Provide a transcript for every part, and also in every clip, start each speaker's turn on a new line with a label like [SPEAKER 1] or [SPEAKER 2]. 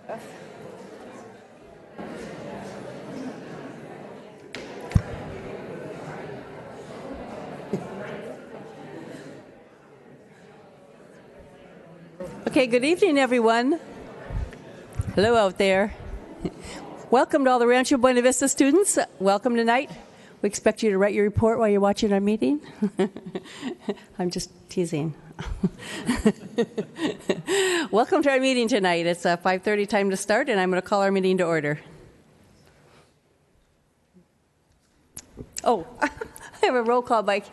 [SPEAKER 1] Okay, good evening, everyone. Hello out there. Welcome to all the Rancho Buena Vista students. Welcome tonight. We expect you to write your report while you're watching our meeting. I'm just teasing. Welcome to our meeting tonight. It's 5:30 time to start, and I'm going to call our meeting to order. Oh, I have a roll call by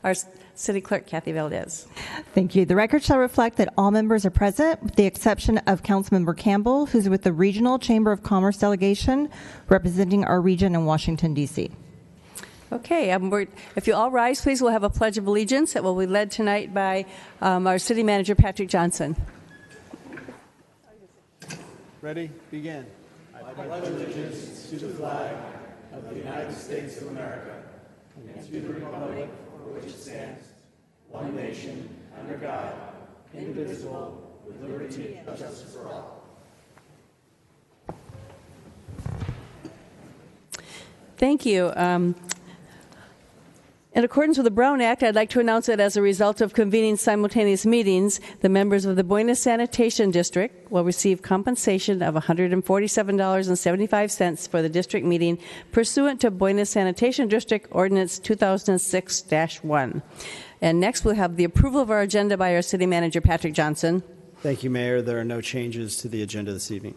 [SPEAKER 1] our City Clerk, Kathy Valdez.
[SPEAKER 2] Thank you. The record shall reflect that all members are present, with the exception of Councilmember Campbell, who's with the Regional Chamber of Commerce delegation, representing our region in Washington, D.C.
[SPEAKER 1] Okay, if you all rise, please, we'll have a Pledge of Allegiance that will be led tonight by our City Manager, Patrick Johnson.
[SPEAKER 3] Ready? Begin. I pledge allegiance to the flag of the United States of America and to the republic for which it stands, one nation, under God, indivisible, with liberty and justice for all.
[SPEAKER 1] Thank you. In accordance with the Brown Act, I'd like to announce that as a result of convening simultaneous meetings, the members of the Buena Sanitation District will receive compensation of $147.75 for the district meeting pursuant to Buena Sanitation District Ordinance 2006-1. And next, we'll have the approval of our agenda by our City Manager, Patrick Johnson.
[SPEAKER 3] Thank you, Mayor. There are no changes to the agenda this evening.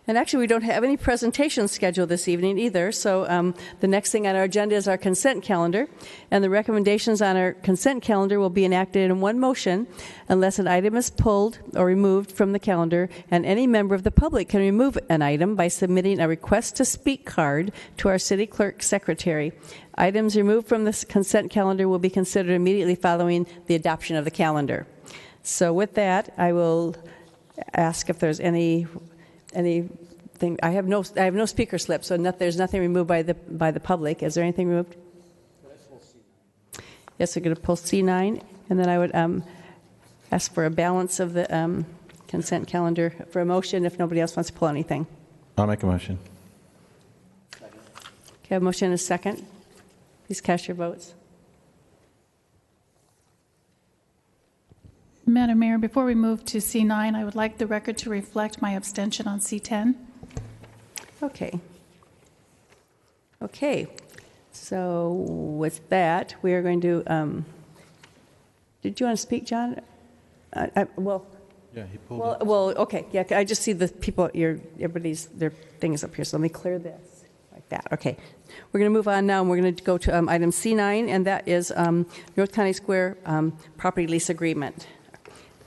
[SPEAKER 1] And actually, we don't have any presentations scheduled this evening either. So the next thing on our agenda is our consent calendar. And the recommendations on our consent calendar will be enacted in one motion unless an item is pulled or removed from the calendar. And any member of the public can remove an item by submitting a request to speak card to our City Clerk Secretary. Items removed from this consent calendar will be considered immediately following the adoption of the calendar. So with that, I will ask if there's anything. I have no speaker slip, so there's nothing removed by the public. Is there anything removed? Yes, we're going to pull C9, and then I would ask for a balance of the consent calendar for a motion if nobody else wants to pull anything.
[SPEAKER 4] I'll make a motion.
[SPEAKER 1] Okay, a motion and a second. Please cast your votes.
[SPEAKER 5] Madam Mayor, before we move to C9, I would like the record to reflect my abstention on C10.
[SPEAKER 1] Okay. Okay. So with that, we are going to. Did you want to speak, John? Well.
[SPEAKER 4] Yeah, he pulled it.
[SPEAKER 1] Well. Okay. Yeah. I just see the people. Everybody's their things up here. So let me clear this like that. Okay. We're going to move on now, and we're going to go to item C9, and that is North County Square property lease agreement.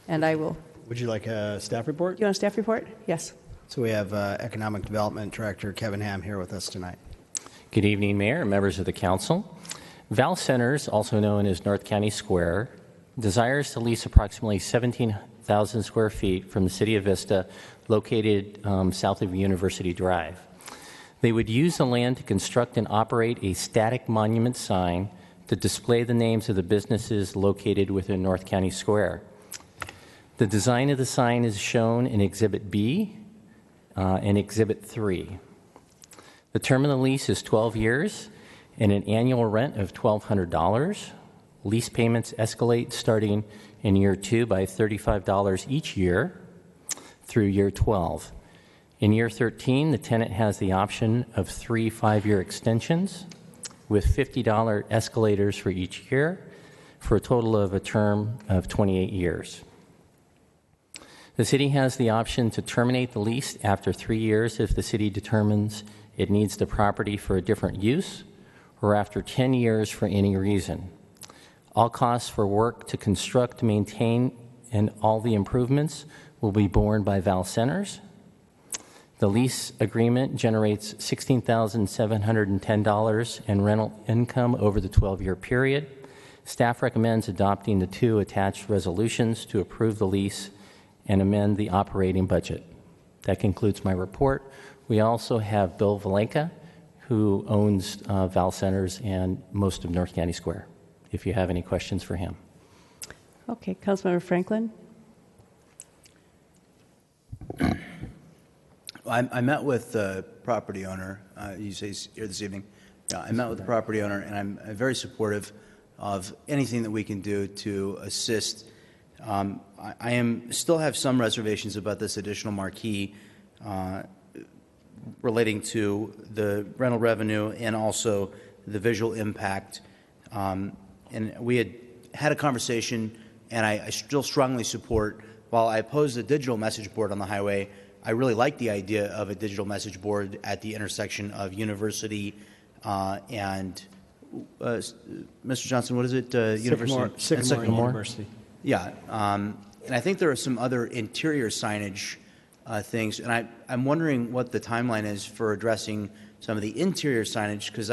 [SPEAKER 1] And I will.
[SPEAKER 3] Would you like a staff report?
[SPEAKER 1] You want a staff report? Yes.
[SPEAKER 3] So we have Economic Development Director Kevin Ham here with us tonight.
[SPEAKER 6] Good evening, Mayor and members of the Council. Val Centers, also known as North County Square, desires to lease approximately 17,000 square feet from the City of Vista, located south of University Drive. They would use the land to construct and operate a static monument sign to display the names of the businesses located within North County Square. The design of the sign is shown in Exhibit B and Exhibit 3. The term of the lease is 12 years and an annual rent of $1,200. Lease payments escalate starting in year 2 by $35 each year through year 12. In year 13, the tenant has the option of 3 5-year extensions with $50 escalators for each year for a total of a term of 28 years. The city has the option to terminate the lease after 3 years if the city determines it needs the property for a different use, or after 10 years for any reason. All costs for work to construct, maintain, and all the improvements will be borne by Val Centers. The lease agreement generates $16,710 in rental income over the 12-year period. Staff recommends adopting the 2 attached resolutions to approve the lease and amend the operating budget. That concludes my report. We also have Bill Valenka, who owns Val Centers and most of North County Square, if you have any questions for him.
[SPEAKER 1] Okay, Councilmember Franklin.
[SPEAKER 7] I met with the property owner. You say he's here this evening. Yeah, I met with the property owner, and I'm very supportive of anything that we can do to assist. I still have some reservations about this additional marquee relating to the rental revenue and also the visual impact. And we had a conversation, and I still strongly support, while I oppose the digital message board on the highway, I really like the idea of a digital message board at the intersection of University and Mr. Johnson, what is it? University.
[SPEAKER 3] Sycamore University.
[SPEAKER 7] Yeah, and I think there are some other interior signage things, and I'm wondering what the timeline is for addressing some of the interior signage, because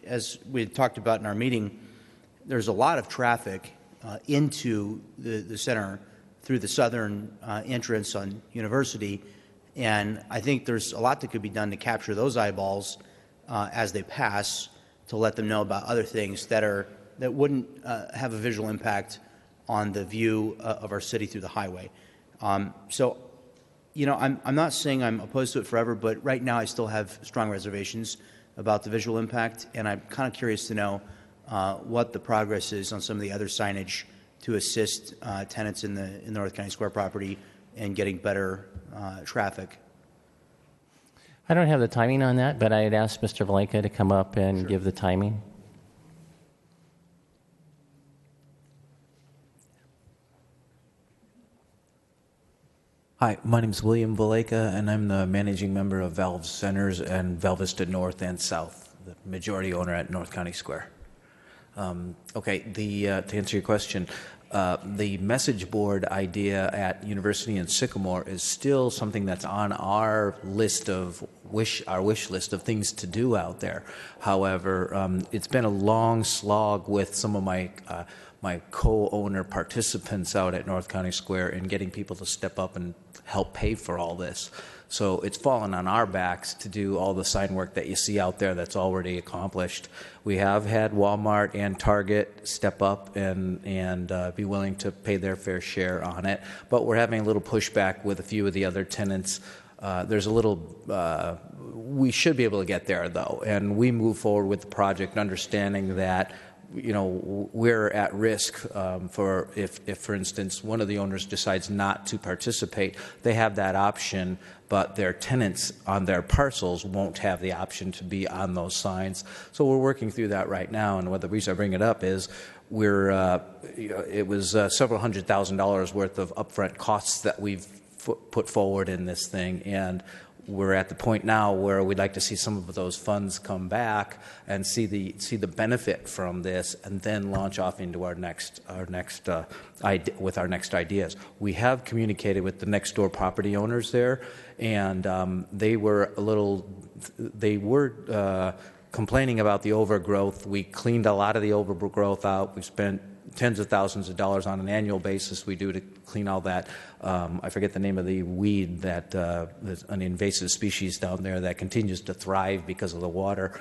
[SPEAKER 7] as we had talked about in our meeting, there's a lot of traffic into the center through the southern entrance on University, and I think there's a lot that could be done to capture those eyeballs as they pass, to let them know about other things that wouldn't have a visual impact on the view of our city through the highway. So, I'm not saying I'm opposed to it forever, but right now I still have strong reservations about the visual impact, and I'm kind of curious to know what the progress is on some of the other signage to assist tenants in the North County Square property and getting better traffic.
[SPEAKER 6] I don't have the timing on that, but I'd ask Mr. Valenka to come up and give the timing.
[SPEAKER 8] Hi, my name is William Valeka, and I'm the managing member of Valve Centers and Val Vista North and South, the majority owner at North County Square. To answer your question, the message board idea at University and Sycamore is still something that's on our list of wish list of things to do out there. However, it's been a long slog with some of my co-owner participants out at North County Square in getting people to step up and help pay for all this. So it's fallen on our backs to do all the sign work that you see out there that's already accomplished. We have had Walmart and Target step up and be willing to pay their fair share on it, but we're having a little pushback with a few of the other tenants. There's a little, we should be able to get there though, and we move forward with the project understanding that we're at risk for if, for instance, one of the owners decides not to participate, they have that option, but their tenants on their parcels won't have the option to be on those signs. So we're working through that right now, and the reason I bring it up is it was several $100,000 worth of upfront costs that we've put forward in this thing, and we're at the point now where we'd like to see some of those funds come back and see the benefit from this, and then launch off into our next ideas. We have communicated with the next door property owners there, and they were complaining about the overgrowth. We cleaned a lot of the overgrowth out. We spent tens of thousands of dollars on an annual basis we do to clean all that. I forget the name of the weed that is an invasive species down there that continues to thrive because of the water.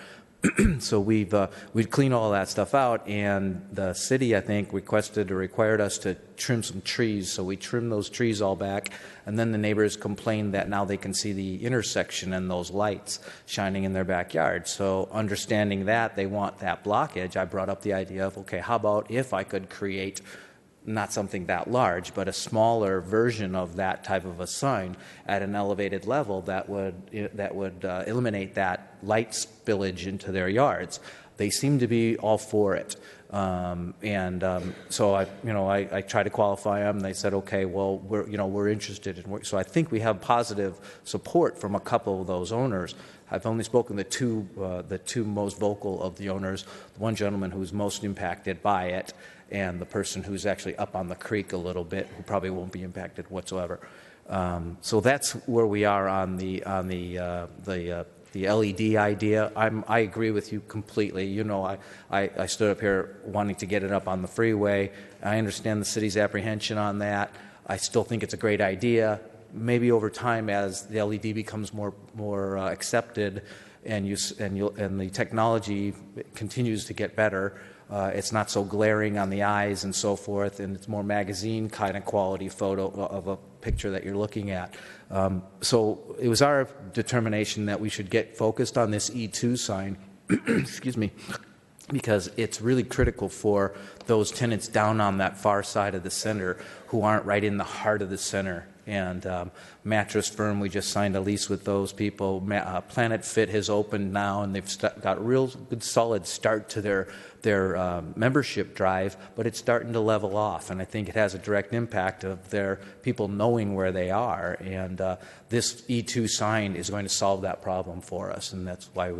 [SPEAKER 8] So we'd clean all that stuff out, and the city, I think, required us to trim some trees. So we trimmed those trees all back, and then the neighbors complained that now they can see the intersection and those lights shining in their backyard. So understanding that they want that blockage, I brought up the idea of, okay, how about if I could create not something that large, but a smaller version of that type of a sign at an elevated level that would eliminate that light spillage into their yards. They seem to be all for it, so I tried to qualify them. They said, okay, well, we're interested in. So I think we have positive support from a couple of those owners. I've only spoken to the two most vocal of the owners. The one gentleman who's most impacted by it, and the person who's actually up on the creek a little bit, who probably won't be impacted whatsoever. So that's where we are on the LED idea. I agree with you completely. I stood up here wanting to get it up on the freeway. I understand the city's apprehension on that. I still think it's a great idea. Maybe over time, as the LED becomes more accepted, and the technology continues to get better, it's not so glaring on the eyes and so forth, and it's more magazine kind of quality photo of a picture that you're looking at. So it was our determination that we should get focused on this E2 sign, excuse me, because it's really critical for those tenants down on that far side of the center who aren't right in the heart of the center. And Mattress Firm, we just signed a lease with those people. Planet Fit has opened now, and they've got a real good, solid start to their membership drive, but it's starting to level off, and I think it has a direct impact of their people knowing where they are. And this E2 sign is going to solve that problem for us, and that's why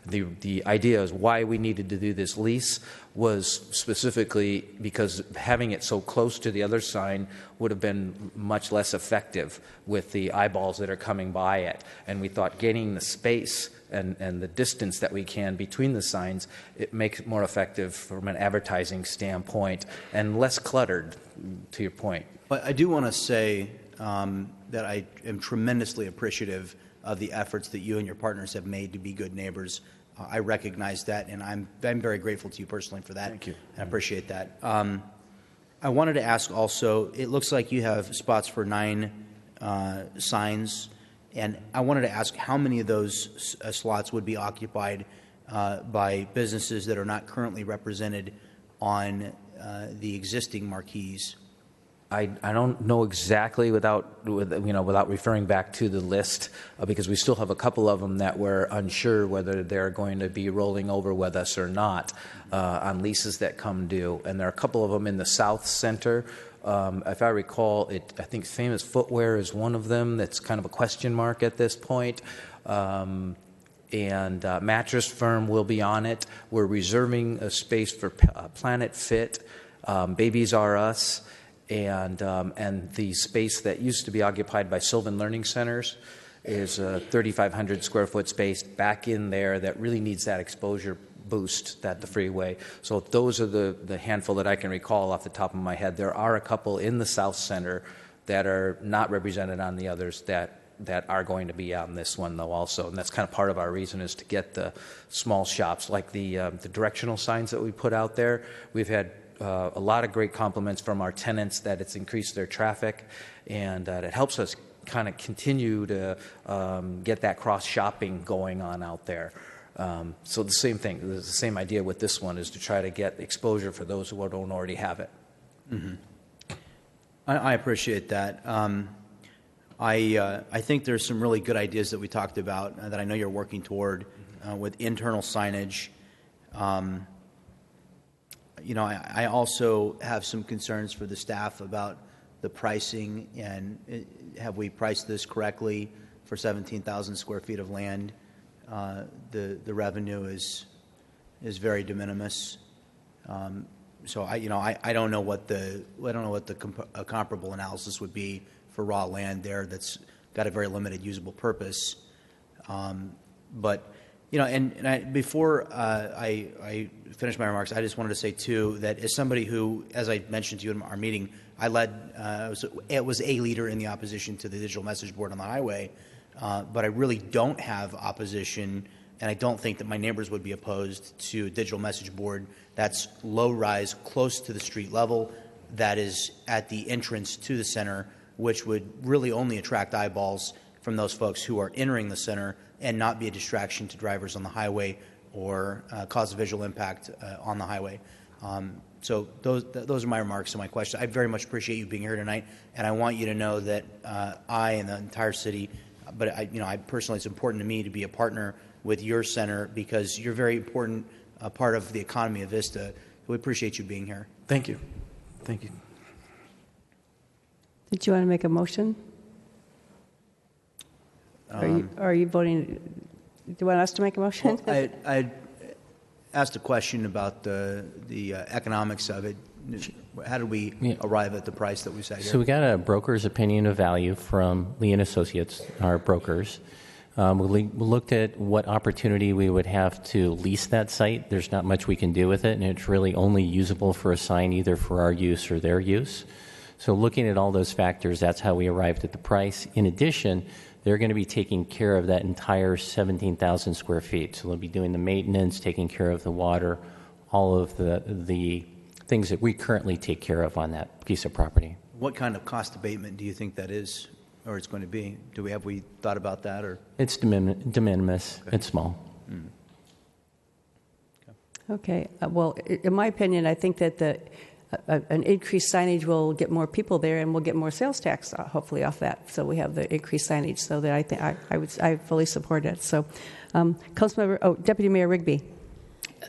[SPEAKER 8] the idea is why we needed to do this lease was specifically because having it so close to the other sign would have been much less effective with the eyeballs that are coming by it. And we thought gaining the space and the distance that we can between the signs, it makes it more effective from an advertising standpoint and less cluttered, to your point.
[SPEAKER 7] But I do want to say that I am tremendously appreciative of the efforts that you and your partners have made to be good neighbors. I recognize that, and I'm very grateful to you personally for that.
[SPEAKER 8] Thank you.
[SPEAKER 7] I appreciate that. I wanted to ask also, it looks like you have spots for 9 signs, and I wanted to ask how many of those slots would be occupied by businesses that are not currently represented on the existing marquees.
[SPEAKER 8] I don't know exactly without referring back to the list because we still have a couple of them that we're unsure whether they're going to be rolling over with us or not on leases that come due. And there are a couple of them in the South Center. If I recall, I think Famous Footwear is one of them that's kind of a question mark at this point. And Mattress Firm will be on it. We're reserving a space for Planet Fit, Babies R Us, and the space that used to be occupied by Sylvan Learning Centers is a 3,500 square foot space back in there that really needs that exposure boost at the freeway. So those are the handful that I can recall off the top of my head. There are a couple in the South Center that are not represented on the others that are going to be on this one, though, also. And that's kind of part of our reason is to get the small shops, like the directional signs that we put out there. We've had a lot of great compliments from our tenants that it's increased their traffic, and it helps us kind of continue to get that cross-shopping going on out there. So the same thing, the same idea with this one is to try to get exposure for those who don't already have it.
[SPEAKER 7] Mm-hmm. I appreciate that. I think there's some really good ideas that we talked about that I know you're working toward with internal signage. I also have some concerns for the staff about the pricing, and have we priced this correctly for 17,000 square feet of land? The revenue is very de minimis. So I don't know what the comparable analysis would be for raw land there that's got a very limited usable purpose. But before I finish my remarks, I just wanted to say too that as somebody who, as I mentioned to you in our meeting, I led was a leader in the opposition to the digital message board on the highway, but I really don't have opposition, and I don't think that my neighbors would be opposed to a digital message board that's low rise, close to the street level, that is at the entrance to the center, which would really only attract eyeballs from those folks who are entering the center and not be a distraction to drivers on the highway or cause a visual impact on the highway. So those are my remarks and my questions. I very much appreciate you being here tonight, and I want you to know that I and the entire city, but I personally, it's important to me to be a partner with your center because you're a very important part of the economy of Vista. We appreciate you being here.
[SPEAKER 8] Thank you. Thank you.
[SPEAKER 1] Did you want to make a motion? Are you voting? Do you want us to make a motion?
[SPEAKER 7] Well, I asked a question about the economics of it. How did we arrive at the price that we set here?
[SPEAKER 6] So we got a broker's opinion of value from Lee & Associates, our brokers. We looked at what opportunity we would have to lease that site. There's not much we can do with it, and it's really only usable for a sign either for our use or their use. So looking at all those factors, that's how we arrived at the price. In addition, they're going to be taking care of that entire 17,000 square feet. So they'll be doing the maintenance, taking care of the water, all of the things that we currently take care of on that piece of property.
[SPEAKER 7] What kind of cost abatement do you think that is, or it's going to be? Have we thought about that, or?
[SPEAKER 6] It's de minimis.
[SPEAKER 7] Okay.
[SPEAKER 6] It's small.
[SPEAKER 1] Okay. Well, in my opinion, I think that an increased signage will get more people there, and we'll get more sales tax, hopefully, off that. So we have the increased signage. So that I think I fully support it. So, Deputy Mayor Rigby.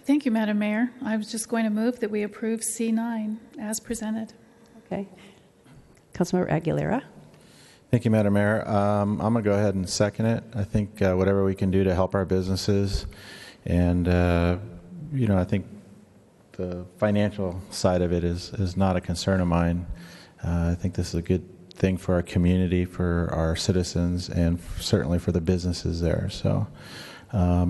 [SPEAKER 5] Thank you, Madam Mayor. I was just going to move that we approve C9 as presented.
[SPEAKER 1] Okay. Councilmember Aguilera.
[SPEAKER 4] Thank you, Madam Mayor. I'm going to go ahead and second it. I think whatever we can do to help our businesses, and I think the financial side of it is not a concern of mine. I think this is a good thing for our community, for our citizens, and certainly for the businesses there. So I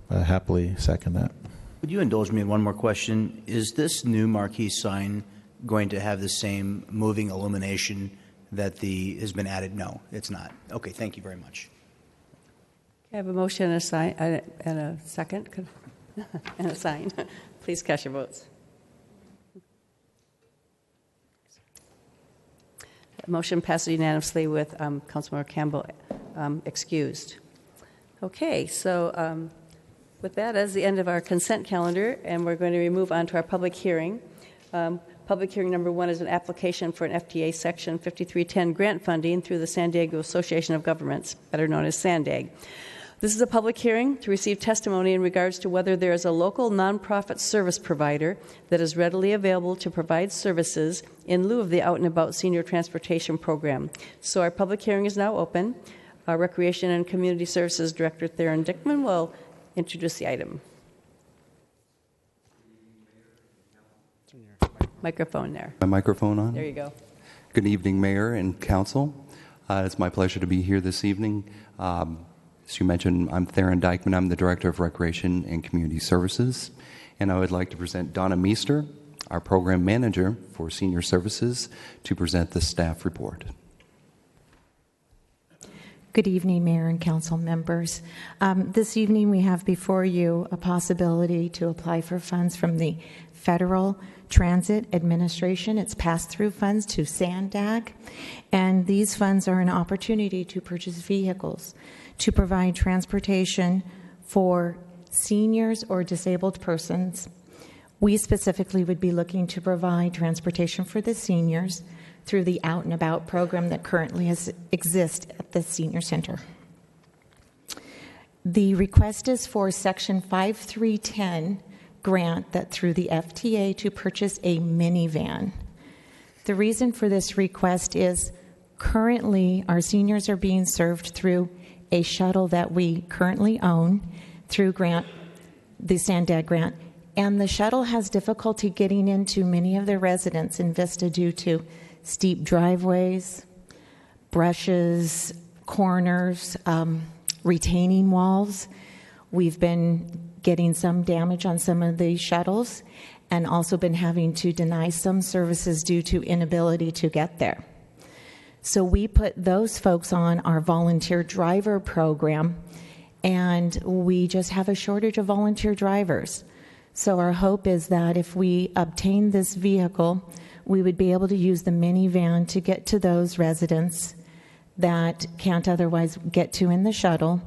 [SPEAKER 4] happily second that.
[SPEAKER 7] Would you indulge me in one more question? Is this new marquee sign going to have the same moving illumination that has been added? No, it's not. Okay, thank you very much.
[SPEAKER 1] I have a motion and a second and a sign. Please cast your votes. The motion passes unanimously with Councilmember Campbell excused. Okay, so with that as the end of our consent calendar, and we're going to move on to our public hearing. Public hearing number 1 is an application for an FTA Section 5310 grant funding through the San Diego Association of Governments, better known as SANDAG. This is a public hearing to receive testimony in regards to whether there is a local nonprofit service provider that is readily available to provide services in lieu of the Out and About Senior Transportation Program. So our public hearing is now open. Our Recreation and Community Services Director, Theron Dickman, will introduce the item. Microphone there.
[SPEAKER 9] My microphone on?
[SPEAKER 1] There you go.
[SPEAKER 9] Good evening, Mayor and Council. It's my pleasure to be here this evening. As you mentioned, I'm Theron Dyckman. I'm the Director of Recreation and Community Services. And I would like to present Donna Meester, our Program Manager for Senior Services, to present the staff report.
[SPEAKER 10] Good evening, Mayor and Council members. This evening we have before you a possibility to apply for funds from the Federal Transit Administration. It's pass-through funds to SANDAG, and these funds are an opportunity to purchase vehicles to provide transportation for seniors or disabled persons. We specifically would be looking to provide transportation for the seniors through the Out and About program that currently exists at the Senior Center. The request is for Section 5310 grant that through the FTA to purchase a minivan. The reason for this request is currently our seniors are being served through a shuttle that we currently own through the SANDAG grant, and the shuttle has difficulty getting into many of the residents in Vista due to steep driveways, brushes, corners, retaining walls. We've been getting some damage on some of the shuttles and also been having to deny some services due to inability to get there. So we put those folks on our volunteer driver program, and we just have a shortage of volunteer drivers. So our hope is that if we obtain this vehicle, we would be able to use the minivan to get to those residents that can't otherwise get to in the shuttle,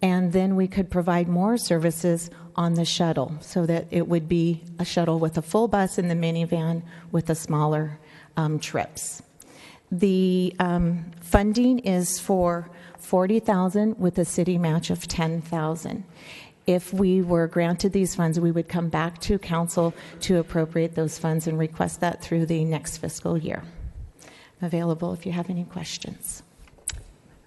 [SPEAKER 10] and then we could provide more services on the shuttle so that it would be a shuttle with a full bus and the minivan with the smaller trips. The funding is for $40,000 with a city match of $10,000. If we were granted these funds, we would come back to council to appropriate those funds and request that through the next fiscal year. I'm available if you have any questions.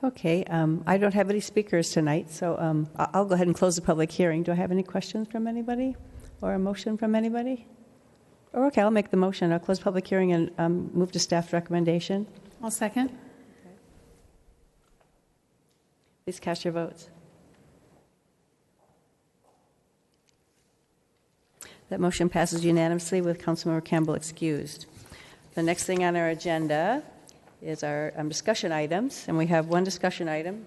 [SPEAKER 1] Okay, I don't have any speakers tonight, so I'll go ahead and close the public hearing. Do I have any questions from anybody or a motion from anybody? Or okay, I'll make the motion. I'll close public hearing and move to staff recommendation.
[SPEAKER 5] I'll second.
[SPEAKER 1] Okay. Please cast your votes. That motion passes unanimously with Councilmember Campbell excused. The next thing on our agenda is our discussion items, and we have one discussion item.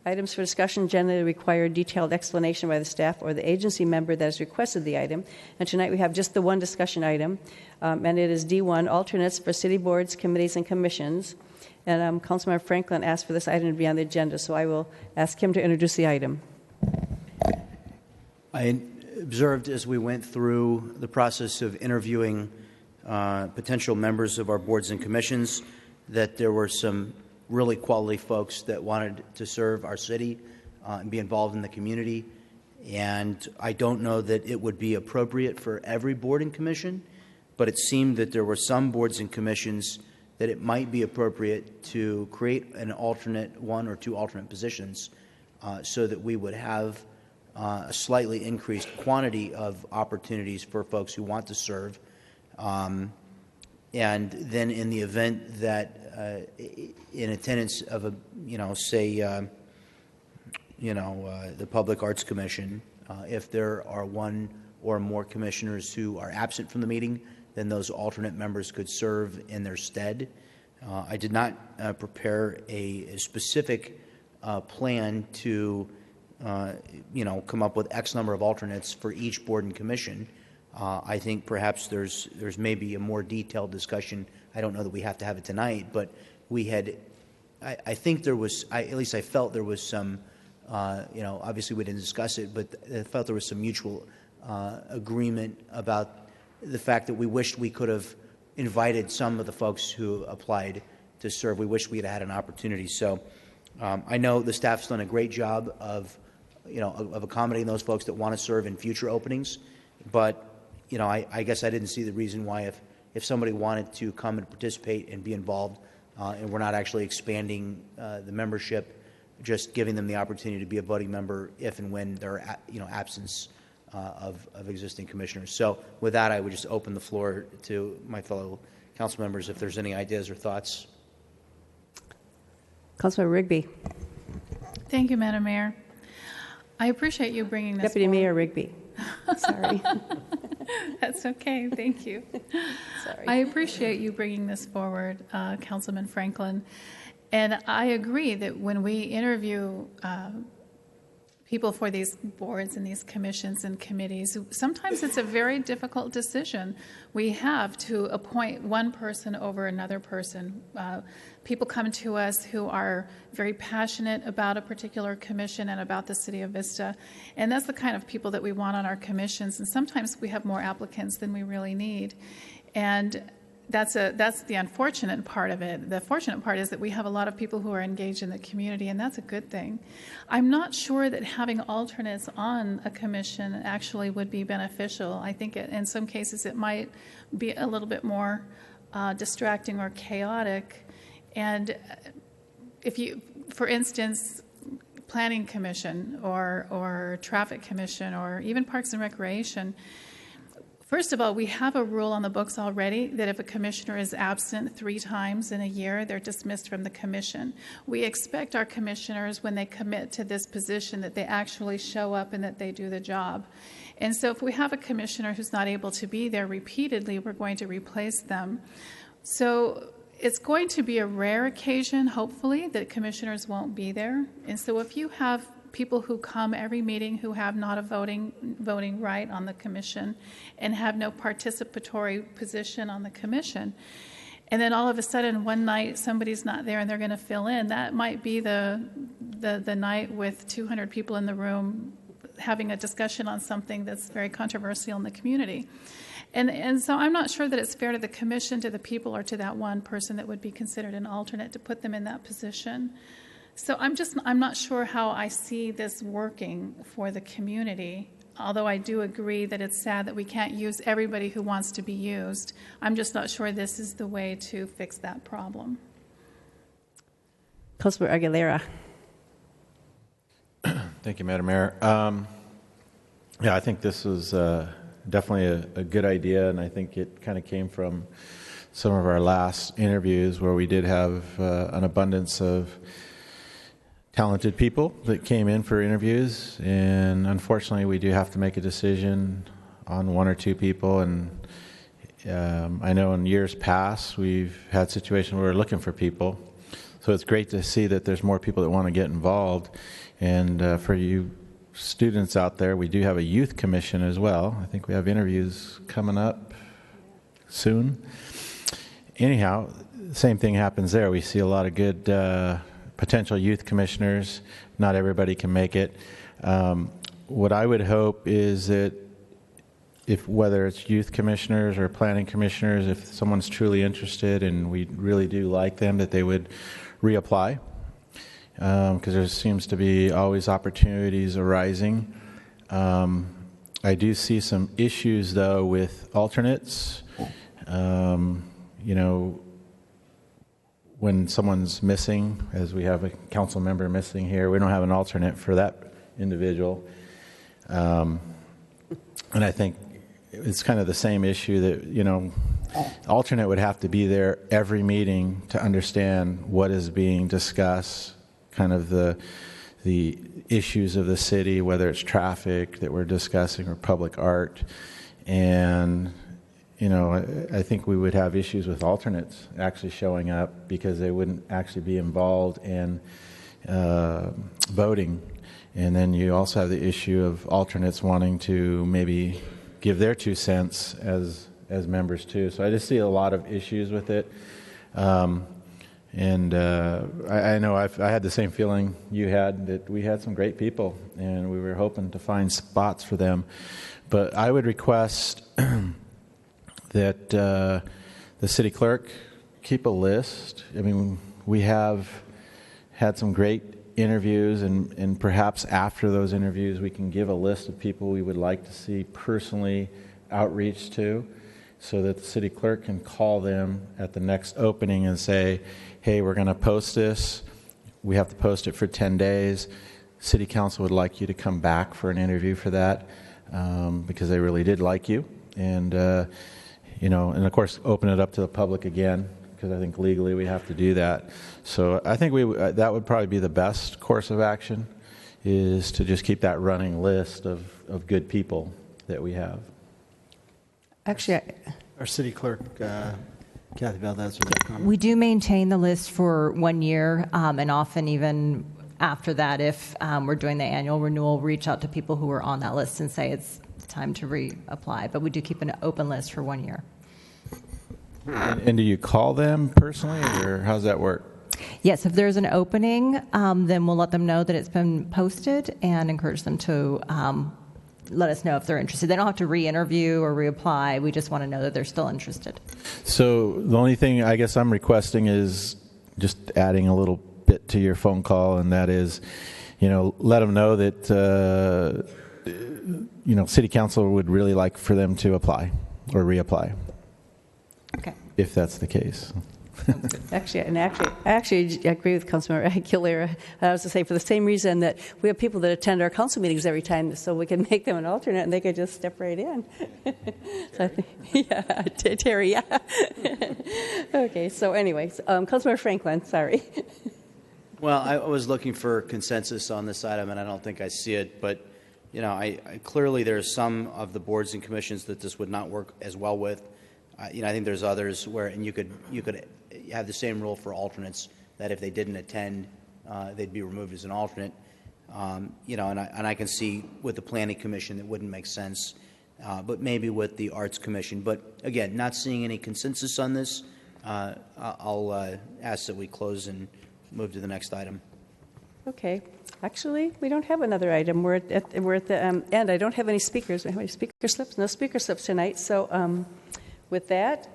[SPEAKER 1] Items for discussion generally require detailed explanation by the staff or the agency member that has requested the item. And tonight we have just the one discussion item, and it is D1, alternates for city boards, committees, and commissions. And Councilmember Franklin asked for this item to be on the agenda, so I will ask him to introduce the item.
[SPEAKER 7] I observed as we went through the process of interviewing potential members of our boards and commissions that there were some really quality folks that wanted to serve our city and be involved in the community. And I don't know that it would be appropriate for every board and commission, but it seemed that there were some boards and commissions that it might be appropriate to create an alternate, one or two alternate positions, so that we would have a slightly increased quantity of opportunities for folks who want to serve. And then in the event that in attendance of a, the Public Arts Commission, if there are one or more commissioners who are absent from the meeting, then those alternate members could serve in their stead. I did not prepare a specific plan to, come up with X number of alternates for each board and commission. I think perhaps there's maybe a more detailed discussion. I don't know that we have to have it tonight, but we had. I think there was. At least I felt there was some. Obviously we didn't discuss it, but I felt there was some mutual agreement about the fact that we wished we could have invited some of the folks who applied to serve. We wish we had had an opportunity. So I know the staff's done a great job of accommodating those folks that want to serve in future openings, but I guess I didn't see the reason why if somebody wanted to come and participate and be involved, and we're not actually expanding the membership, just giving them the opportunity to be a voting member if and when there are absence of existing commissioners. So with that, I would just open the floor to my fellow council members if there's any ideas or thoughts.
[SPEAKER 1] Councilmember Rigby.
[SPEAKER 5] Thank you, Madam Mayor. I appreciate you bringing this
[SPEAKER 1] Deputy
[SPEAKER 5] forward.
[SPEAKER 1] Mayor Rigby. Sorry.
[SPEAKER 5] That's okay. Thank you.
[SPEAKER 1] Sorry.
[SPEAKER 5] I appreciate you bringing this forward, Councilman Franklin. And I agree that when we interview people for these boards and these commissions and committees, sometimes it's a very difficult decision. We have to appoint one person over another person. People come to us who are very passionate about a particular commission and about the City of Vista, and that's the kind of people that we want on our commissions, and sometimes we have more applicants than we really need. And that's the unfortunate part of it. The fortunate part is that we have a lot of people who are engaged in the community, and that's a good thing. I'm not sure that having alternates on a commission actually would be beneficial. I think in some cases it might be a little bit more distracting or chaotic. And if you, for instance, Planning Commission or Traffic Commission or even Parks and Recreation, first of all, we have a rule on the books already that if a commissioner is absent 3 times in a year, they're dismissed from the commission. We expect our commissioners, when they commit to this position, that they actually show up and that they do the job. And so if we have a commissioner who's not able to be there repeatedly, we're going to replace them. So it's going to be a rare occasion, hopefully, that commissioners won't be there. And so if you have people who come every meeting who have not a voting right on the commission and have no participatory position on the commission, and then all of a sudden one night somebody's not there and they're going to fill in, that might be the night with 200 people in the room having a discussion on something that's very controversial in the community. And so I'm not sure that it's fair to the commission, to the people, or to that one person that would be considered an alternate to put them in that position. So I'm not sure how I see this working for the community, although I do agree that it's sad that we can't use everybody who wants to be used. I'm just not sure this is the way to fix that problem.
[SPEAKER 1] Councilor Aguilera.
[SPEAKER 4] Thank you, Madam Mayor. I think this was definitely a good idea, and I think it kind of came from some of our last interviews where we did have an abundance of talented people that came in for interviews, and unfortunately we do have to make a decision on 1 or 2 people. And I know in years past we've had situations where we're looking for people, So it's great to see that there's more people that want to get involved. And for you students out there, we do have a youth commission as well. I think we have interviews coming up soon. Anyhow, same thing happens there. We see a lot of good potential youth commissioners. Not everybody can make it. What I would hope is that if whether it's youth commissioners or planning commissioners, if someone's truly interested and we really do like them, that they would reapply, because there seems to be always opportunities arising. I do see some issues, though, with alternates. You know, when someone's missing, as we have a council member missing here, we don't have an alternate for that individual. And I think it's kind of the same issue that, you know, alternate would have to be there every meeting to understand what is being discussed, kind of the issues of the city, whether it's traffic that we're discussing or public art. And, you know, I think we would have issues with alternates actually showing up because they wouldn't actually be involved in voting. And then you also have the issue of alternates wanting to maybe give their 2 cents as members too. So I just see a lot of issues with it. I know I had the same feeling you had, that we had some great people and we were hoping to find spots for them. But I would request that the city clerk keep a list. I mean, we have had some great interviews, and perhaps after those interviews we can give a list of people we would like to see personally outreach to, so that the city clerk can call them at the next opening and say, hey, we're going to post this. We have to post it for 10 days. City council would like you to come back for an interview for that, because they really did like you. And, you know, and of course open it up to the public again, because I think legally we have to do that. So I think that would probably be the best course of action, is to just keep that running list of good people that we have.
[SPEAKER 1] Actually,
[SPEAKER 3] Our city clerk, Kathy Valdez, would comment.
[SPEAKER 2] We do maintain the list for 1 year, and often even after that, if we're doing the annual renewal, reach out to people who are on that list and say it's time to reapply. But we do keep an open list for 1 year.
[SPEAKER 4] And do you call them personally, or how's that work?
[SPEAKER 2] Yes, if there's an opening, then we'll let them know that it's been posted and encourage them to let us know if they're interested. They don't have to re-interview or reapply. We just want to know that they're still interested.
[SPEAKER 4] So the only thing I guess I'm requesting is just adding a little bit to your phone call, and that is, you know, let them know that, you know, City Council would really like for them to apply or reapply.
[SPEAKER 2] Okay.
[SPEAKER 4] If that's the case.
[SPEAKER 1] I actually agree with Councilmember Aguilera. I was to say, for the same reason that we have people that attend our council meetings every time, so we can make them an alternate and they could just step right in. So I think, yeah, Terry, yeah. Okay, so anyways, Councilmember Franklin, sorry.
[SPEAKER 7] Well, I was looking for consensus on this item, and I don't think I see it. But, you know, I clearly there's some of the boards and commissions that this would not work as well with. You know, I think there's others where, and you could have the same rule for alternates, that if they didn't attend, they'd be removed as an alternate. You know, and I can see with the Planning Commission that wouldn't make sense, but maybe with the Arts Commission. But again, not seeing any consensus on this, I'll ask that we close and move to the next item.
[SPEAKER 1] Okay. Actually, we don't have another item. We're at the end. I don't have any speakers. We have any speaker slips? No speaker slips tonight. So with that,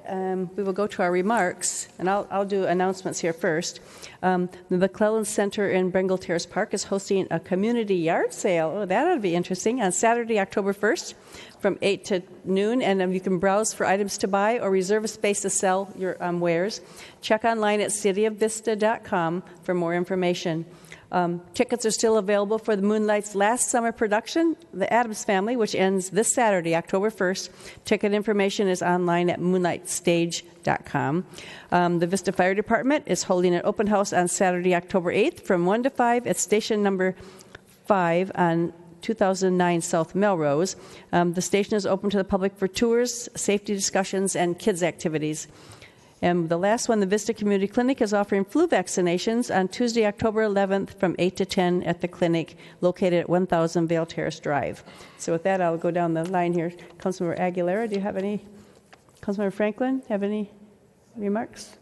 [SPEAKER 1] we will go to our remarks, and I'll do announcements here first. The McClellan Center in Bengal Terrace Park is hosting a community yard sale. Oh, that ought to be interesting, on Saturday, October 1st from 8 to noon, and you can browse for items to buy or reserve a space to sell your wares. Check online at cityofvista.com for more information. Tickets are still available for the Moonlight's last summer production, The Addams Family, which ends this Saturday, October 1st. Ticket information is online at moonlightstage.com. The Vista Fire Department is holding an open house on Saturday, October 8th from 1 to 5 at station number 5 on 2009 South Melrose. The station is open to the public for tours, safety discussions, and kids' activities. And the last one, the Vista Community Clinic is offering flu vaccinations on Tuesday, October 11th from 8 to 10 at the clinic located at 1000 Vale Terrace Drive. So with that, I'll go down the line here. Councilmember Aguilera, do you have any? Councilmember Franklin, have any remarks?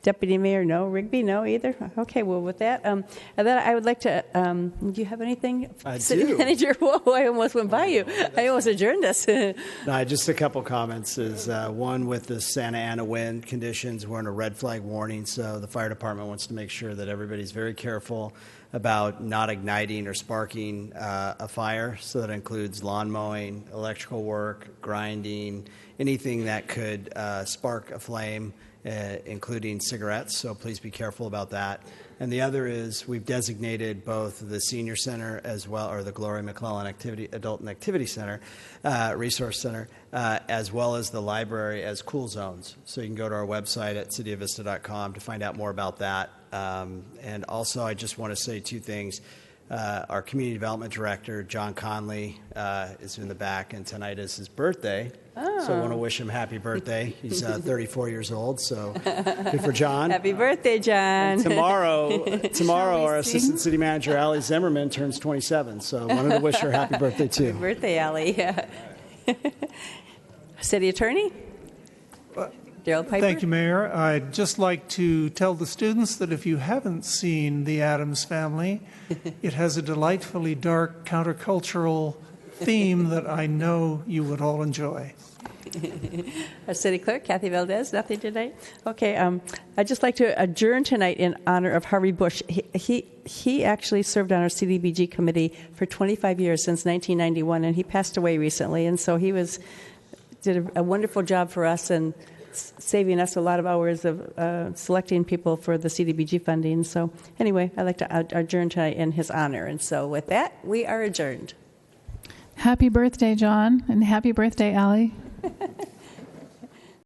[SPEAKER 1] Deputy Mayor, no. Rigby, no either. Okay, well, with that, and then I would like to. Do you have anything?
[SPEAKER 3] I
[SPEAKER 1] City
[SPEAKER 3] do.
[SPEAKER 1] Manager, whoa! I almost went by you. I almost adjourned us.
[SPEAKER 3] No, just a couple comments. Is one with the Santa Ana wind conditions. We're in a red flag warning, so the fire department wants to make sure that everybody's very careful about not igniting or sparking a fire. So that includes lawn mowing, electrical work, grinding, anything that could spark a flame. Including cigarettes, so please be careful about that. And the other is we've designated both the Senior Center as well, or the Gloria McClellan Adult and Activity Center, Resource Center, as well as the library as cool zones. So you can go to our website at cityofvista.com to find out more about that. And also, I just want to say two things. Our Community Development Director, John Conley, is in the back, and tonight is his birthday. So I want to wish him happy birthday. He's 34 years old, so good for John.
[SPEAKER 1] Happy birthday, John!
[SPEAKER 3] And tomorrow, our Assistant City Manager, Allie Zimmerman, turns 27. So I wanted to wish her happy birthday too.
[SPEAKER 1] Happy birthday, Allie! Yeah. City Attorney, Daryl Piper.
[SPEAKER 11] Thank you, Mayor. I'd just like to tell the students that if you haven't seen The Addams Family, it has a delightfully dark countercultural theme that I know you would all enjoy.
[SPEAKER 1] Our City Clerk, Kathy Valdez, nothing tonight? Okay, I'd just like to adjourn tonight in honor of Harvey Bush. He actually served on our CDBG committee for 25 years, since 1991, and he passed away recently, and so he did a wonderful job for us and saving us a lot of hours of selecting people for the CDBG funding. So anyway, I'd like to adjourn tonight in his honor. And so with that, we are adjourned.
[SPEAKER 5] Happy birthday, John, and happy birthday, Allie.